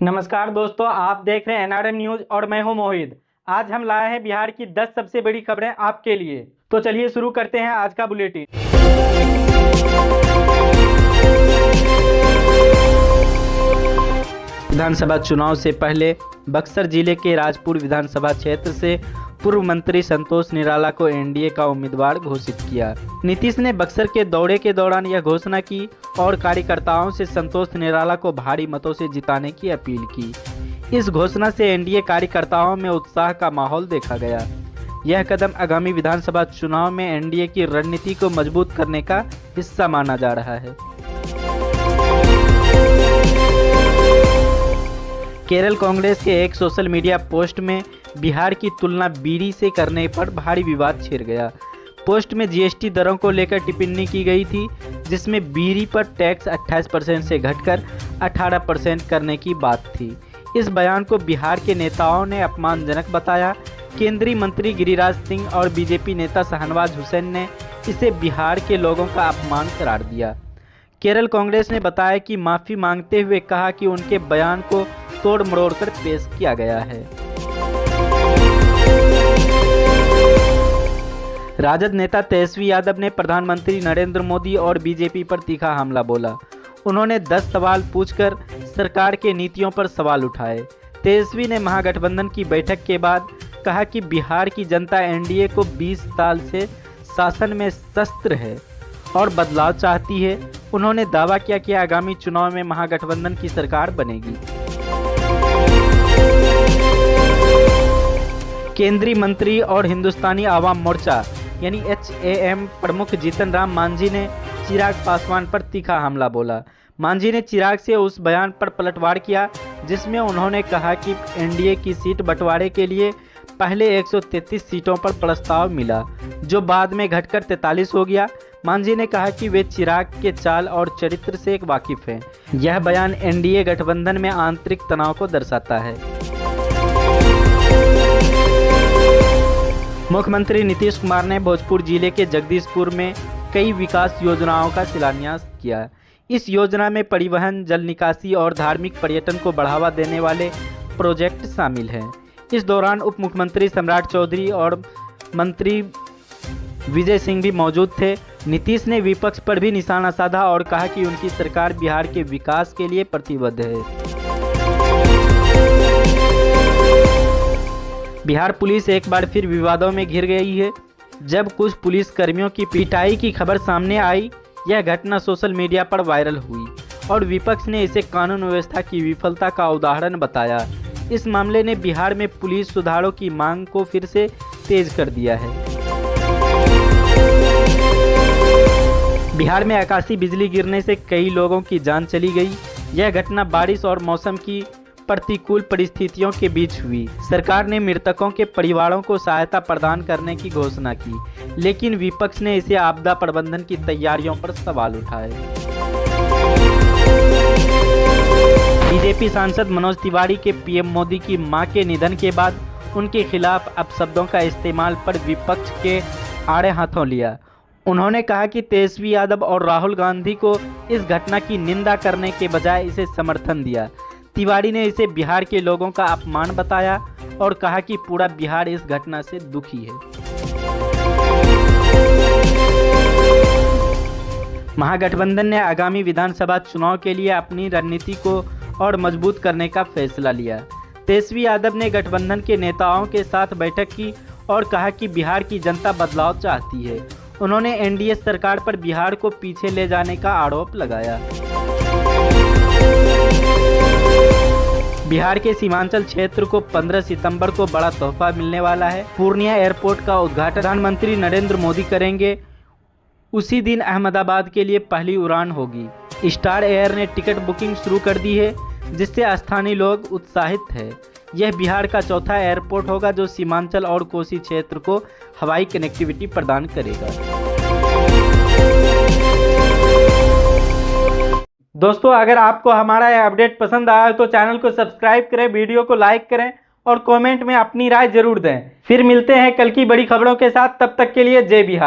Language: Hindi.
नमस्कार दोस्तों, आप देख रहे हैं एनआरएम न्यूज और मैं हूं मोहित। आज हम लाए हैं बिहार की 10 सबसे बड़ी खबरें आपके लिए। तो चलिए शुरू करते हैं आज का बुलेटिन। विधानसभा चुनाव से पहले बक्सर जिले के राजपुर विधानसभा क्षेत्र से पूर्व मंत्री संतोष निराला को एनडीए का उम्मीदवार घोषित किया। नीतीश ने बक्सर के दौरे के दौरान यह घोषणा की और कार्यकर्ताओं से संतोष निराला को भारी मतों से जिताने की अपील की। इस घोषणा से एनडीए कार्यकर्ताओं में उत्साह का माहौल देखा गया। यह कदम आगामी विधानसभा चुनाव में एनडीए की रणनीति को मजबूत करने का हिस्सा माना जा रहा है। केरल कांग्रेस के एक सोशल मीडिया पोस्ट में बिहार की तुलना बीड़ी से करने पर भारी विवाद छिड़ गया। पोस्ट में जीएसटी दरों को लेकर टिप्पणी की गई थी, जिसमें बीड़ी पर टैक्स 28% से घटकर 18% करने की बात थी। इस बयान को बिहार के नेताओं ने अपमानजनक बताया। केंद्रीय मंत्री गिरिराज सिंह और बीजेपी नेता शाहनवाज हुसैन ने इसे बिहार के लोगों का अपमान करार दिया। केरल कांग्रेस ने बताया कि माफ़ी मांगते हुए कहा कि उनके बयान को तोड़ मरोड़ कर पेश किया गया है। राजद नेता तेजस्वी यादव ने प्रधानमंत्री नरेंद्र मोदी और बीजेपी पर तीखा हमला बोला। उन्होंने 10 सवाल पूछकर सरकार के नीतियों पर सवाल उठाए। तेजस्वी ने महागठबंधन की बैठक के बाद कहा कि बिहार की जनता एनडीए को 20 साल से शासन में शस्त्र है और बदलाव चाहती है। उन्होंने दावा किया कि आगामी चुनाव में महागठबंधन की सरकार बनेगी। केंद्रीय मंत्री और हिंदुस्तानी आवाम मोर्चा यानी HAM प्रमुख जीतन राम मांझी ने चिराग पासवान पर तीखा हमला बोला। मांझी ने चिराग से उस बयान पर पलटवार किया जिसमें उन्होंने कहा कि एनडीए की सीट बंटवारे के लिए पहले 133 सीटों पर प्रस्ताव मिला, जो बाद में घटकर 43 हो गया। मांझी ने कहा कि वे चिराग के चाल और चरित्र से वाकिफ हैं। यह बयान एनडीए गठबंधन में आंतरिक तनाव को दर्शाता है। मुख्यमंत्री नीतीश कुमार ने भोजपुर जिले के जगदीशपुर में कई विकास योजनाओं का शिलान्यास किया। इस योजना में परिवहन, जल निकासी और धार्मिक पर्यटन को बढ़ावा देने वाले प्रोजेक्ट शामिल हैं। इस दौरान उप मुख्यमंत्री सम्राट चौधरी और मंत्री विजय सिंह भी मौजूद थे। नीतीश ने विपक्ष पर भी निशाना साधा और कहा कि उनकी सरकार बिहार के विकास के लिए प्रतिबद्ध है। बिहार पुलिस एक बार फिर विवादों में घिर गई है। जब कुछ पुलिस कर्मियों की पिटाई की खबर सामने आई, यह घटना सोशल मीडिया पर वायरल हुई और विपक्ष ने इसे कानून व्यवस्था की विफलता का उदाहरण बताया। इस मामले ने बिहार में पुलिस सुधारों की मांग को फिर से तेज कर दिया है। बिहार में आकाशीय बिजली गिरने से कई लोगों की जान चली गई। यह घटना बारिश और मौसम की प्रतिकूल परिस्थितियों के बीच हुई। सरकार ने मृतकों के परिवारों को सहायता प्रदान करने की घोषणा की, लेकिन विपक्ष ने इसे आपदा प्रबंधन की तैयारियों पर सवाल उठाए। बीजेपी सांसद मनोज तिवारी के पीएम मोदी की मां के निधन के बाद उनके खिलाफ अपशब्दों का इस्तेमाल पर विपक्ष के आड़े हाथों लिया। उन्होंने कहा कि तेजस्वी यादव और राहुल गांधी को इस घटना की निंदा करने के बजाय इसे समर्थन दिया। तिवारी ने इसे बिहार के लोगों का अपमान बताया और कहा कि पूरा बिहार इस घटना से दुखी है। महागठबंधन ने आगामी विधानसभा चुनाव के लिए अपनी रणनीति को और मजबूत करने का फैसला लिया। तेजस्वी यादव ने गठबंधन के नेताओं के साथ बैठक की और कहा कि बिहार की जनता बदलाव चाहती है। उन्होंने एनडीए सरकार पर बिहार को पीछे ले जाने का आरोप लगाया। बिहार के सीमांचल क्षेत्र को 15 सितंबर को बड़ा तोहफा मिलने वाला है। पूर्णिया एयरपोर्ट का उद्घाटन प्रधानमंत्री नरेंद्र मोदी करेंगे। उसी दिन अहमदाबाद के लिए पहली उड़ान होगी। स्टार एयर ने टिकट बुकिंग शुरू कर दी है, जिससे स्थानीय लोग उत्साहित हैं। यह बिहार का चौथा एयरपोर्ट होगा जो सीमांचल और कोसी क्षेत्र को हवाई कनेक्टिविटी प्रदान करेगा। दोस्तों, अगर आपको हमारा यह अपडेट पसंद आया तो चैनल को सब्सक्राइब करें, वीडियो को लाइक करें और कमेंट में अपनी राय जरूर दें। फिर मिलते हैं कल की बड़ी खबरों के साथ। तब तक के लिए जय बिहार।